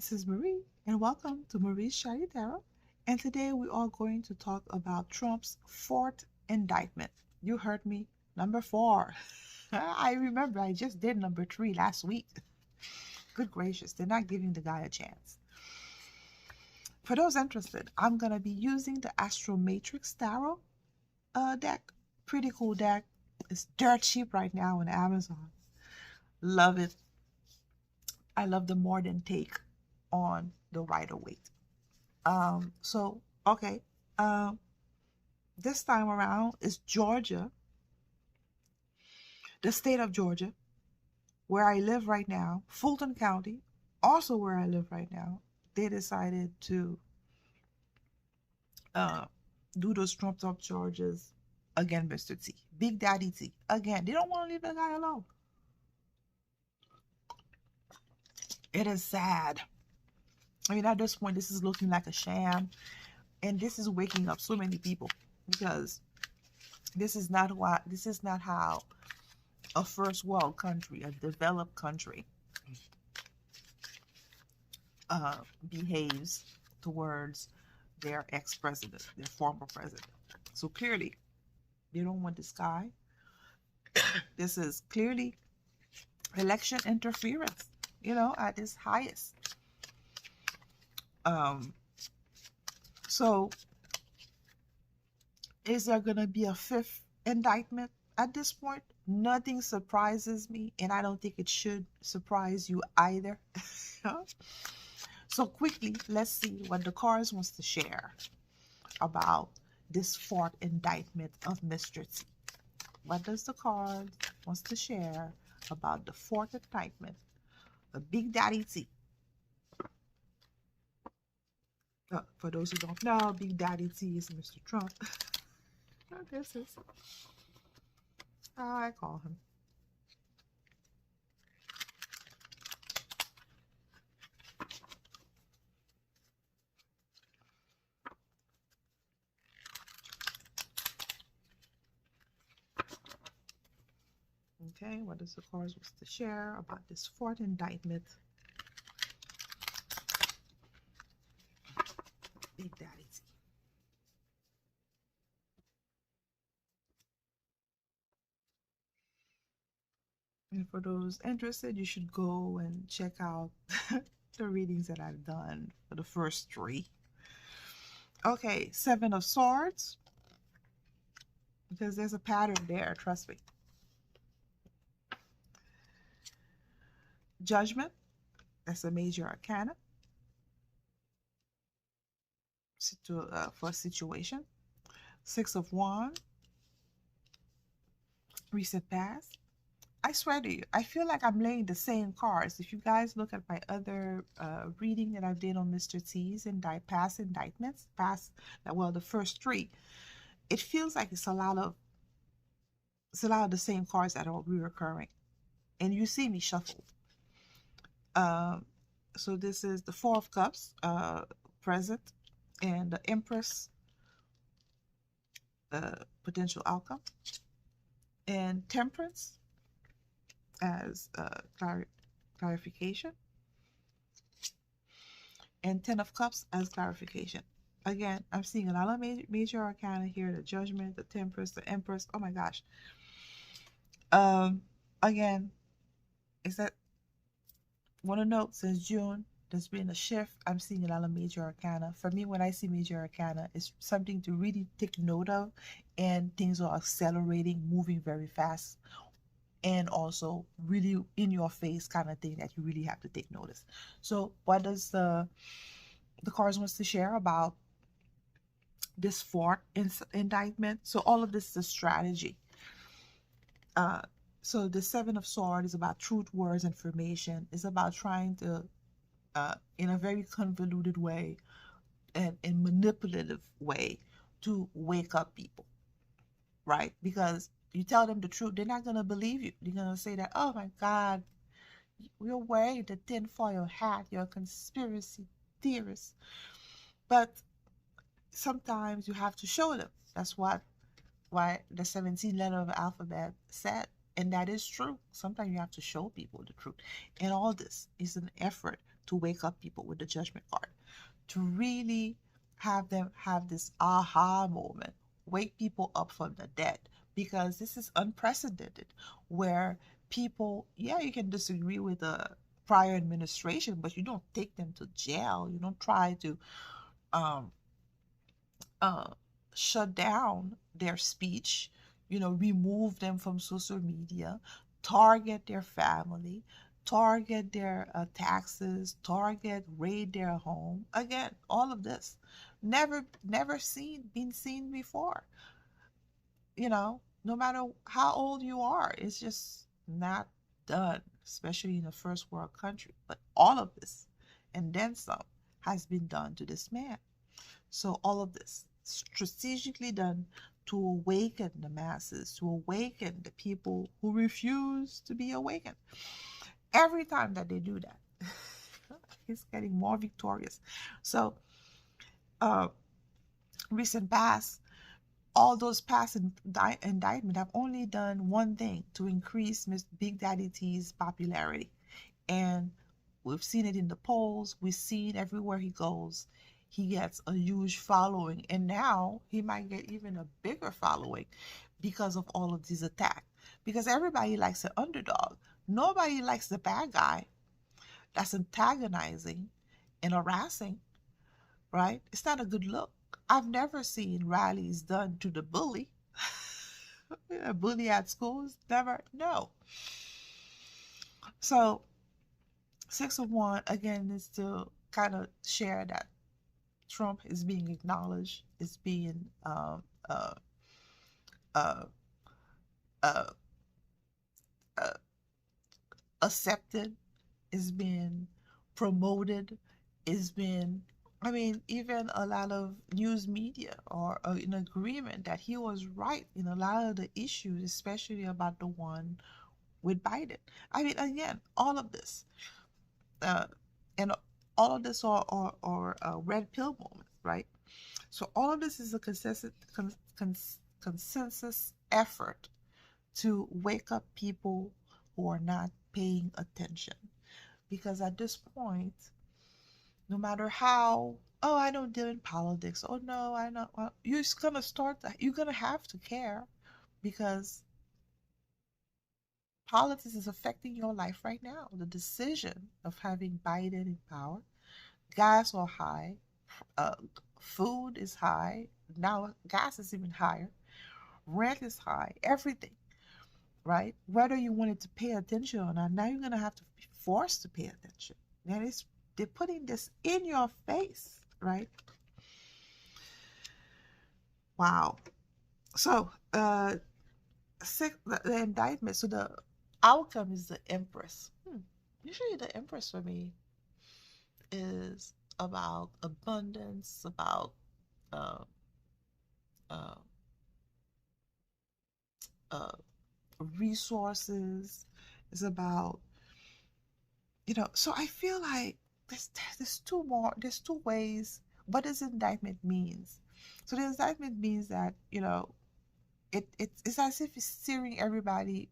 This is Marie, and welcome to Marie's Chatty Tarot. And today we are going to talk about Trump's fourth indictment. You heard me, number 4. I remember I just did number 3 last week. Good gracious, they're not giving the guy a chance. For those interested, I'm going to be using the Astro Matrix Tarot deck. Pretty cool deck. It's dirt cheap right now on Amazon. Love it. I love the more than take on the Rider-Waite. Okay. Um, this time around is Georgia, the state of Georgia, where I live right now, Fulton County, also where I live right now. They decided to do those trumped up charges again, Mr. T. Big Daddy T. Again, they don't want to leave the guy alone. It is sad. I mean, at this point, this is looking like a sham, and this is waking up so many people because this is not how a first world country, a developed country, behaves towards their ex-president, their former president. So clearly, they don't want this guy. This is clearly election interference, at its highest. So is there going to be a fifth indictment? At this point, nothing surprises me, and I don't think it should surprise you either. So quickly, let's see what the cards wants to share about this fourth indictment of Mr. T. What does the card wants to share about the fourth indictment of Big Daddy T? For those who don't know, Big Daddy T is Mr. Trump. This is how I call him. Okay, what does the cards want to share about this fourth indictment? Big Daddy T. And for those interested, you should go and check out the readings that I've done for the first 3. Okay, 7 of Swords. Because there's a pattern there, trust me. Judgment. That's a major arcana. For a situation. 6 of Wands. Recent past. I swear to you, I feel like I'm laying the same cards. If you guys look at my other reading that I did on Mr. T's and past indictments, the first 3, it feels like it's a lot of the same cards that are reoccurring, and you see me shuffled. So this is the 4 of Cups, present, and the Empress, potential outcome, and Temperance as clarification, and 10 of Cups as clarification. Again, I'm seeing a lot of major arcana here: the Judgment, the Temperance, the Empress. Oh my gosh. Again, is that want to note, since June there's been a shift. I'm seeing a lot of major arcana. For me, when I see major arcana, it's something to really take note of, and things are accelerating, moving very fast, and also really in your face kind of thing that you really have to take notice. So what does the cards wants to share about this fourth indictment? So all of this is a strategy. So the 7 of Swords is about truth, words, information. It's about trying to, in a very convoluted way and in manipulative way, to wake up people, right? Because you tell them the truth, they're not going to believe you. They're going to say that, oh my God, you're wearing the tinfoil hat, you're a conspiracy theorist. But sometimes you have to show them. That's why the 17 letter of the alphabet said. And that is true. Sometimes you have to show people the truth. And all this is an effort to wake up people with the judgment card, to really have them have this aha moment, wake people up from the dead, because this is unprecedented where people, yeah, you can disagree with the prior administration, but you don't take them to jail. You don't try to um, uh, shut down their speech, remove them from social media, target their family, target their taxes, target, raid their home. Again, all of this, never been seen before. No matter how old you are, it's just not done, especially in a first world country. But all of this, and then some, has been done to this man. So all of this strategically done to awaken the masses, to awaken the people who refuse to be awakened. Every time that they do that, he's getting more victorious. So uh, recent past, all those past indictment have only done one thing: to increase Miss Big Daddy T's popularity. And we've seen it in the polls. We've seen everywhere he goes, he gets a huge following. And now he might get even a bigger following because of all of these attacks. Because everybody likes an underdog. Nobody likes the bad guy that's antagonizing and harassing, right? It's not a good look. I've never seen rallies done to the bully. A bully at schools? Never. No. So 6 of 1 again is to kind of share that Trump is being acknowledged, is being uh, uh, uh, uh, accepted, is being promoted, is being, I mean, even a lot of news media are in agreement that he was right in a lot of the issues, especially about the one with Biden. I mean, again, all of this, uh, and all of this are red pill moments, right? So all of this is a consensus effort to wake up people who are not paying attention. Because at this point, no matter how, oh, I don't deal in politics, oh no, I know, well, you're gonna start that, you're gonna have to care, because politics is affecting your life right now. The decision of having Biden in power, gas are high, uh, food is high, now gas is even higher, rent is high, everything, right? Whether you wanted to pay attention or not, now you're gonna have to be forced to pay attention. That is, they're putting this in your face, right? Wow. So the indictment, so the outcome is the Empress. Usually the Empress for me is about abundance, about uh, uh, uh, resources, is about, so I feel like there's two ways what this indictment means. So the indictment means that, it's as if it's steering everybody,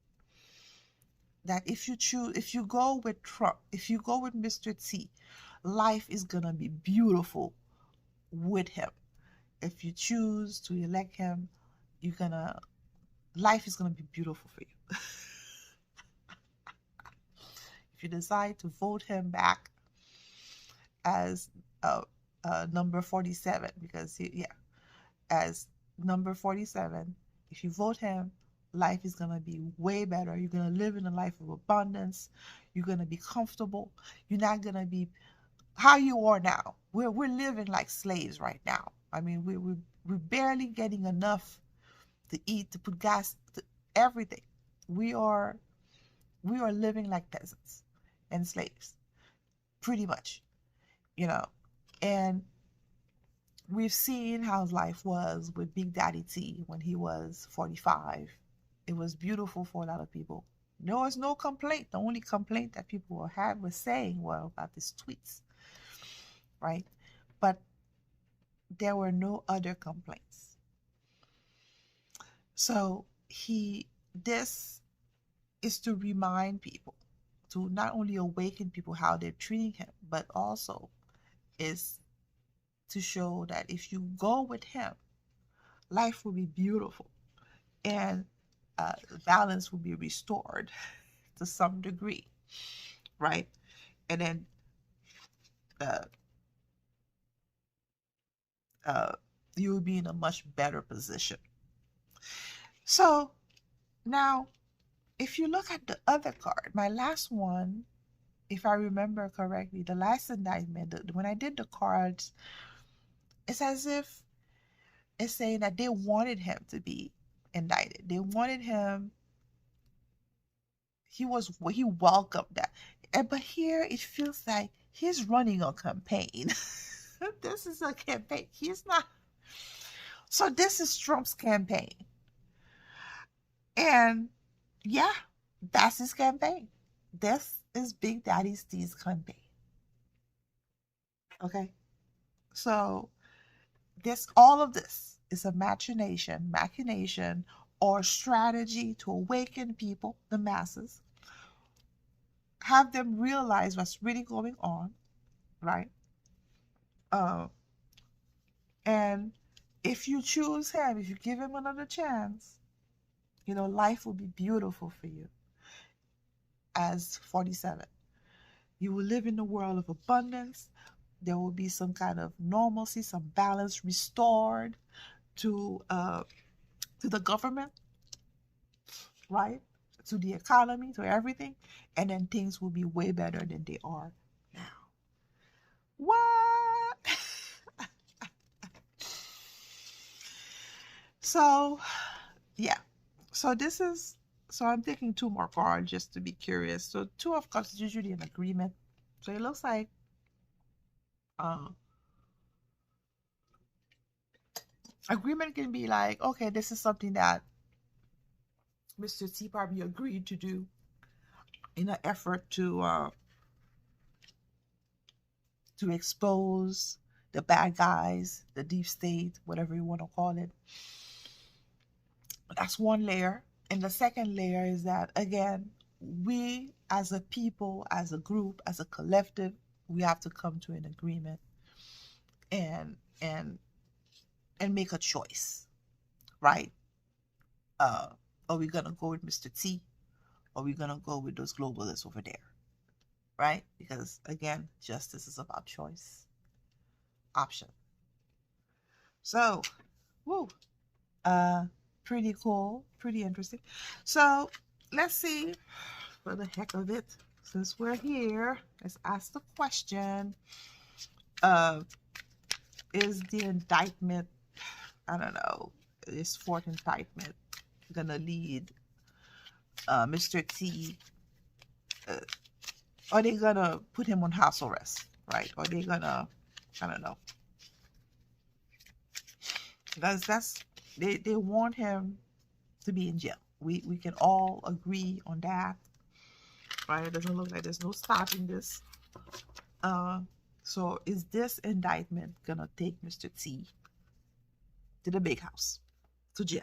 that if you go with Trump, if you go with Mr. T, life is gonna be beautiful with him. If you choose to elect him, you're gonna life is gonna be beautiful for you. If you decide to vote him back as uh, number 47, because as number 47, if you vote him, life is going to be way better. You're going to live in a life of abundance. You're going to be comfortable. You're not going to be how you are now. We're living like slaves right now. I mean, we're barely getting enough to eat, to put gas, to everything. We are living like peasants and slaves, pretty much, you know. And we've seen how life was with Big Daddy T when he was 45. It was beautiful for a lot of people. There was no complaint. The only complaint that people had was saying, well, about his tweets, right? But there were no other complaints. So this is to remind people to not only awaken people how they're treating him, but also is to show that if you go with him, life will be beautiful, and balance will be restored to some degree, right? And then uh, uh, you will be in a much better position. So now, if you look at the other card, my last one, if I remember correctly, the last indictment, when I did the cards, it's as if it's saying that they wanted him to be indicted. They wanted him, he welcomed that. But here it feels like he's running a campaign. This is a campaign. He's not. So this is Trump's campaign. And yeah, that's his campaign. This is Big Daddy Steve's campaign. Okay. So all of this is a machination, or strategy to awaken people, the masses, have them realize what's really going on, right? Uh, and if you choose him, if you give him another chance, life will be beautiful for you. As 47, you will live in a world of abundance. There will be some kind of normalcy, some balance restored to the government, right? To the economy, to everything, and then things will be way better than they are now. What? So, yeah. So this is so I'm taking two more cards just to be curious. So two of cups is usually an agreement. So it looks like uh, agreement can be like, okay, this is something that Mr. T probably agreed to do in an effort to expose the bad guys, the deep state, whatever you want to call it. That's one layer. And the second layer is that, again, we as a people, as a group, as a collective, we have to come to an agreement and and and make a choice, right? Uh, are we gonna go with Mr. T? Or are we gonna go with those globalists over there, right? Because again, justice is about choice, option. So, woo, uh, pretty cool, pretty interesting. So let's see, for the heck of it, since we're here, let's ask the question: uh, Is the indictment, I don't know, is fourth indictment gonna lead Mr. T? Uh, are they gonna put him on house arrest, right? Or are they gonna, I don't know, that's they want him to be in jail. We can all agree on that, right? It doesn't look like there's no stopping this. Uh, so is this indictment gonna take Mr. T to the big house, to jail?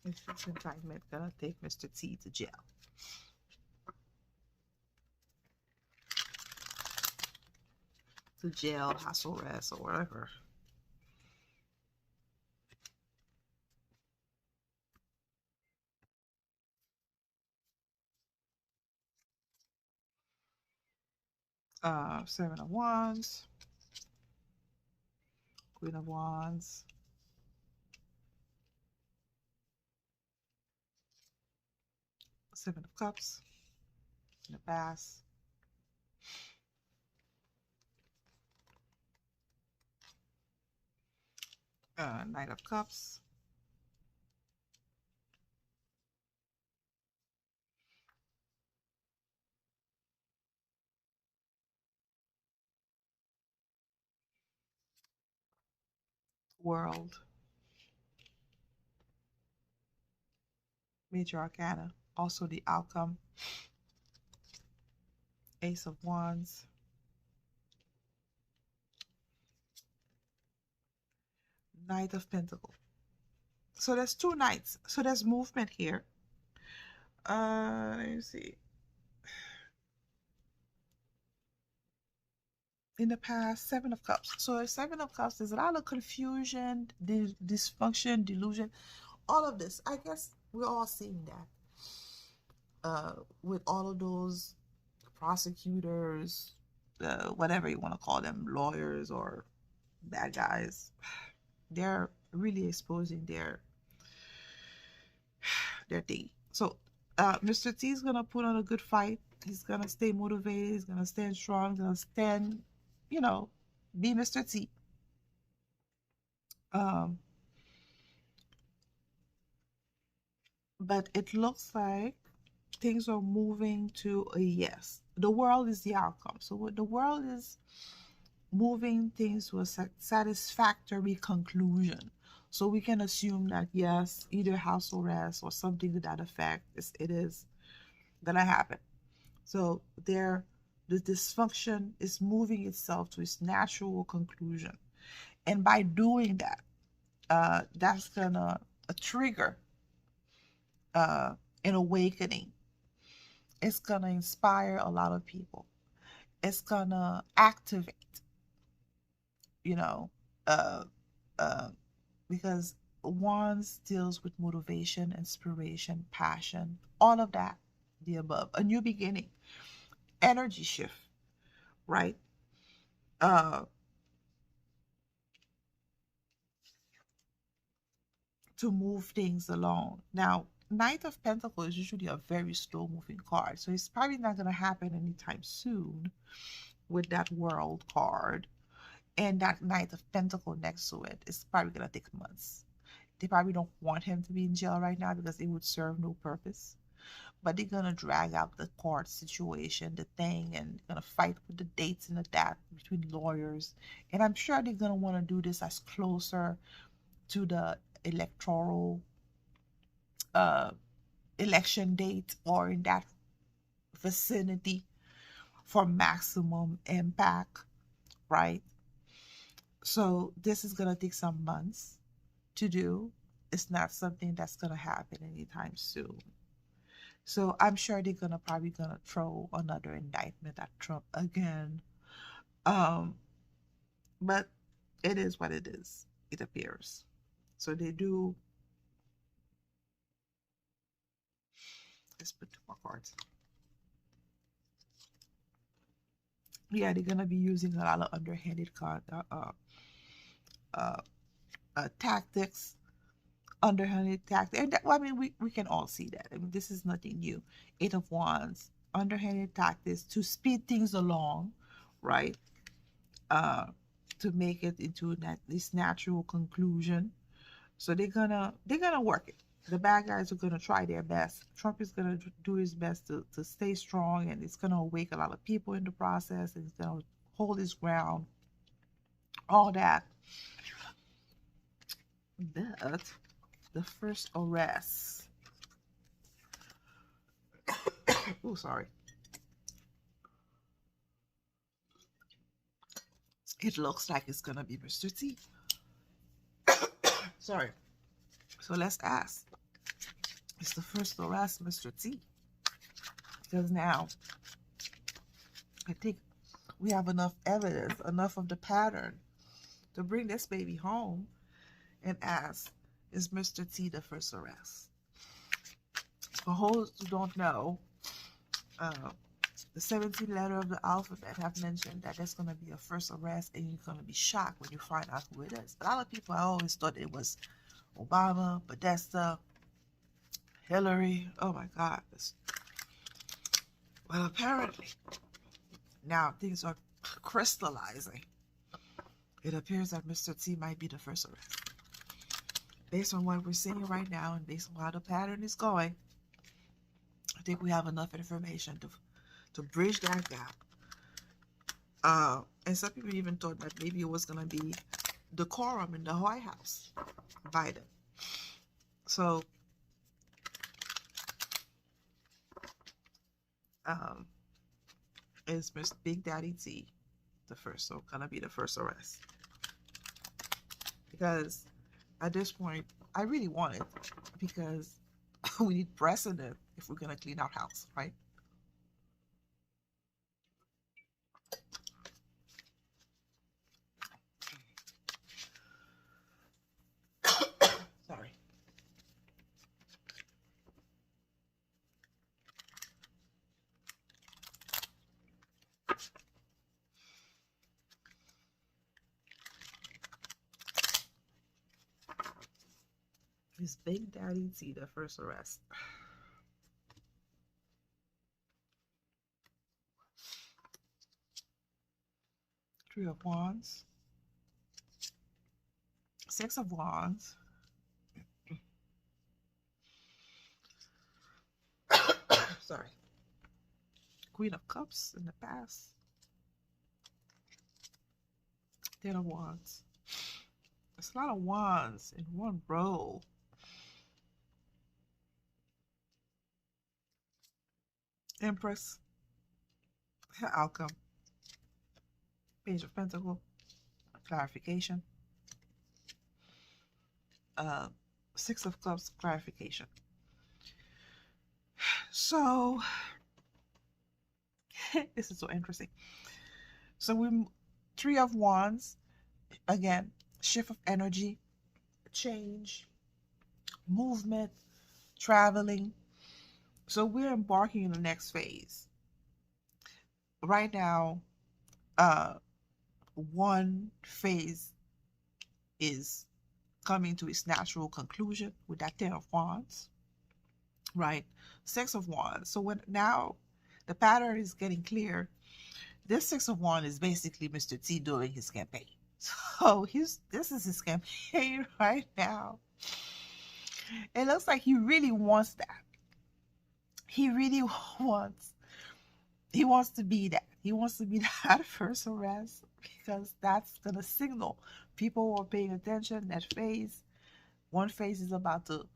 Is this indictment gonna take Mr. T to jail? To jail, house arrest, or whatever. Seven of Wands, Queen of Wands, Seven of Cups, in the past, Knight of Cups, World, Major Arcana. Also the outcome. Ace of Wands. Knight of Pentacles. So there's two knights. So there's movement here. Let me see. In the past, Seven of Cups. So Seven of Cups, there's a lot of confusion, dysfunction, delusion, all of this. I guess we're all seeing that. With all of those prosecutors, whatever you want to call them, lawyers or bad guys, they're really exposing their thing. So Mr. T is gonna put on a good fight. He's gonna stay motivated. He's gonna stand strong. He's gonna stand, you know, be Mr. T. Um, but it looks like things are moving to a yes. The world is the outcome. So what the world is moving things to a satisfactory conclusion. So we can assume that yes, either house arrest or something to that effect it is gonna happen. So the dysfunction is moving itself to its natural conclusion. And by doing that, that's gonna trigger an awakening. It's gonna inspire a lot of people. It's gonna activate, you know, uh, uh, because Wands deals with motivation, inspiration, passion, all of that, the above. A new beginning, energy shift, right? Uh, to move things along. Now, Knight of Pentacles is usually a very slow moving card, so it's probably not going to happen anytime soon with that World card and that Knight of Pentacles next to it. It's probably going to take months. They probably don't want him to be in jail right now because it would serve no purpose. But they're going to drag out the court situation, the thing, and going to fight with the dates and the that between lawyers. And I'm sure they're going to want to do this as closer to the electoral uh, election date or in that vicinity for maximum impact, right? So this is going to take some months to do. It's not something that's going to happen anytime soon. So I'm sure they're probably gonna throw another indictment at Trump again. Um, but it is what it is, it appears. So they do. Let's put two more cards. Yeah, they're gonna be using a lot of underhanded uh, tactics, underhanded tactics, and that, well, I mean, we can all see that. I mean, this is nothing new. Eight of Wands, underhanded tactics to speed things along, right? Uh, to make it into this natural conclusion. So they're gonna work it. The bad guys are gonna try their best. Trump is gonna do his best to stay strong, and it's gonna awake a lot of people in the process, and he's gonna hold his ground. All that. But the first arrest. Oh, sorry. It looks like it's gonna be Mr. T. Sorry. So let's ask. It's the first arrest, Mr. T. Because now I think we have enough evidence, enough of the pattern to bring this baby home and ask, is Mr. T the first arrest? For those who don't know, the 17th letter of the alphabet have mentioned that there's going to be a first arrest and you're going to be shocked when you find out who it is. A lot of people, I always thought it was Obama, Podesta, Hillary. Oh my God. Well, apparently, now things are crystallizing. It appears that Mr. T might be the first arrest. Based on what we're seeing right now and based on how the pattern is going, I think we have enough information to bridge that gap. And some people even thought that maybe it was going to be decorum in the White House, Biden. So um, is Miss Big Daddy T, the first. So gonna be the first arrest because at this point I really want it because we need precedent if we're gonna clean our house, right? Sorry. Miss Big Daddy T, the first arrest. Three of Wands, Six of Wands, sorry, Queen of Cups in the past, Ten of Wands. There's a lot of wands in one row. Empress, outcome, Page of Pentacle, clarification, uh, Six of Cups, clarification. So this is so interesting. So we Three of Wands again, shift of energy, change, movement, traveling. So we're embarking in the next phase. Right now, uh, one phase is coming to its natural conclusion with that Ten of Wands, right? Six of Wands. So when now the pattern is getting clear, this Six of Wands is basically Mr. T doing his campaign. So this is his campaign right now. It looks like he really wants that. He really wants he wants to be that. He wants to be that first arrest because that's gonna signal people are paying attention. That phase, one phase is about to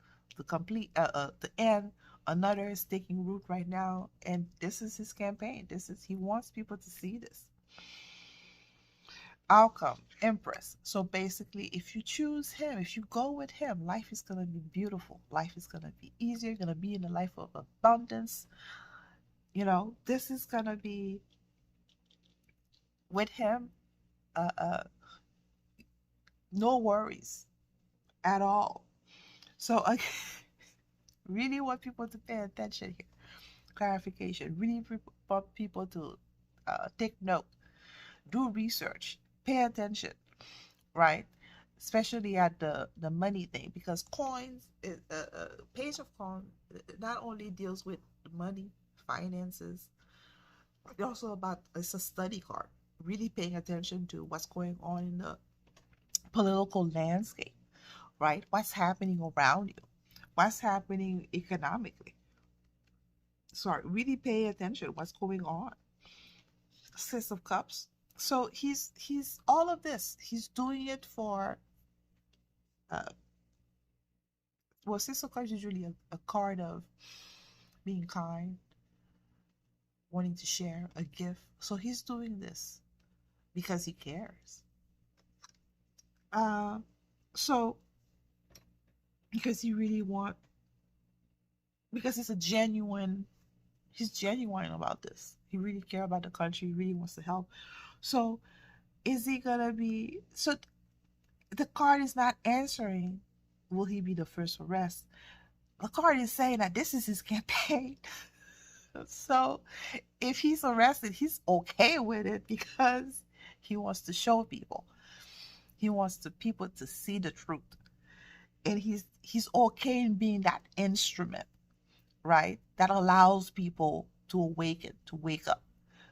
complete the end. Another is taking root right now, and this is his campaign. He wants people to see this outcome. Empress. So basically, if you choose him, if you go with him, life is gonna be beautiful. Life is gonna be easier. You're gonna be in a life of abundance. This is gonna be with him. Uh, uh, no worries at all. So I really want people to pay attention here. Clarification. Really want people to take note, do research, pay attention, right? Especially at the money thing, because coins, Page of Coins, not only deals with money, finances, but also it's a study card. Really paying attention to what's going on in the political landscape, right? What's happening around you? What's happening economically? Sorry, really pay attention what's going on. Six of Cups. So he's all of this. He's doing it for uh well, Six of Cups is usually a card of being kind, wanting to share a gift. So he's doing this because he cares. Uh so because he really want because he's genuine about this. He really care about the country, he really wants to help. So is he gonna be so the card is not answering will he be the first arrest? The card is saying that this is his campaign. So if he's arrested, he's okay with it because he wants to show people. He wants people to see the truth. And he's okay in being that instrument, right? That allows people to awaken, to wake up.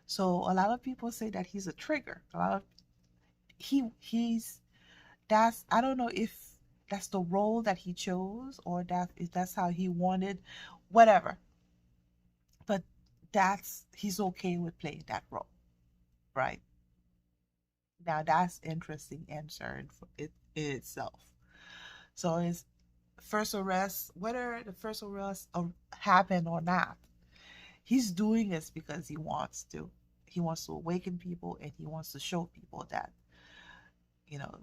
So a lot of people say that he's a trigger. A lot of he's that's I don't know if that's the role that he chose or that's how he wanted, whatever. But he's okay with playing that role, right? Now that's interesting answer in itself. So his first arrest, whether the first arrest happened or not, He's doing this because he wants to. He wants to awaken people, and he wants to show people that,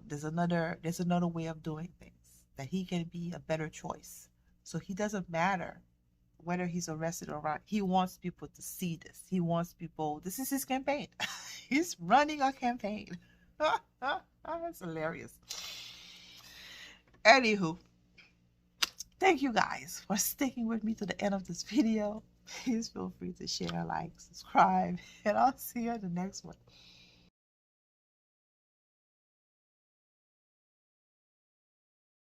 there's another way of doing things, that he can be a better choice. So he doesn't matter whether he's arrested or not. He wants people to see this. He wants people, this is his campaign. He's running a campaign. That's hilarious. Anywho, thank you guys for sticking with me to the end of this video. Please feel free to share, like, subscribe, and I'll see you in the next one.